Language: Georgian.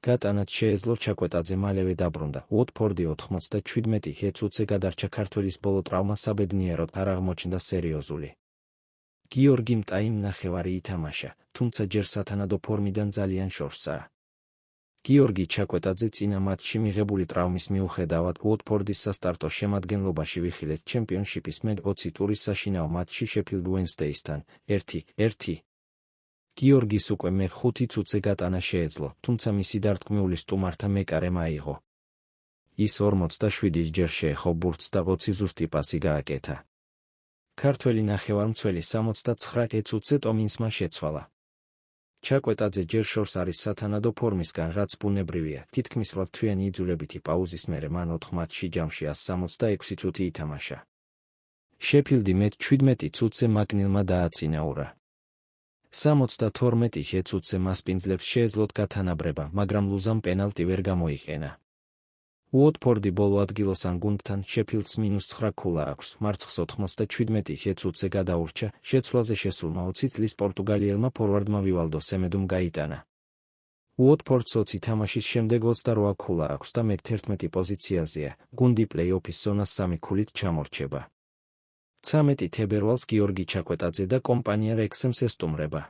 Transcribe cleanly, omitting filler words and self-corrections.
გატანაც შეეძლო ჩაკვეტაძე მალევე დაბრუნდა. უოტფორდი 97 ჰეცუცე გადარჩა ქართველის ბოლო ტრავმა საბედნიეროდ არ აღმოჩნდა სერიოზული. გიორგიმ ტაიმ ნახევარი ითამაშა, თუმცა ჯერ სათანადო ფორმიდან ძალიან შორსაა. გიორგი ჩაკვეტაძე წინა მატჩში მიღებული ტრავმის მიუხედავად უოტფორდის სასტარტო შემადგენლობაში ვიხილეთ ჩემპიონშიპის მე-20 ტურის საშინაო მატჩში შეფილდ უენსდეისთან 1-1. გიორგის უკვე მე-5 წუთზე გატანა შეეძლო, თუმცა მისი დარტყმული სტუმართა მეკარემ აიღო. ის 47 ჯერ შეეხო ბურთს და 20 ზუსტი პასი გააკეთა. ქართველი ნახევარმცველი 69 წუთზე ტომინსმა შეცვალა. ჩაკვეტაძე ჯერ შორს არის სათანადო ფორმისგან, რაც ბუნებრივია. თითქმის 8 თვიანი იძულებითი პაუზის მერე მან 4 მატჩში ჯამში 166 წუთი ითამაშა. შეფილდი მე-17 წუთზე მაკნილმა დააწინაურა. 72 ჰეცუცე მასპინძლებს შეეძლოთ გათანაბრება, მაგრამ ლუზამ პენალტი ვერ გამოიყენა. უოტფორდი ბოლო ადგილოს ან გუნდთან შეფილდს -9 ქულა აქვს. მარცხს 97 ჰეცუცე გადაურჩა, შეცვლაზე შესულმა 20 წლის პორტუგალიელმა ფორვარდმა ვილალდო სემედუმ გაიტანა. უოტფორდს 20 თამაშის შემდეგ 28 ქულა აქვს და მე-11 პოზიციაზეა. გუნდი პლეი-ოფის ზონას 3 ქულით ჩამორჩება. 13 თებერვალს გიორგი ჩაკვეტაძე და კომპანია რექსემს ესტუმრება.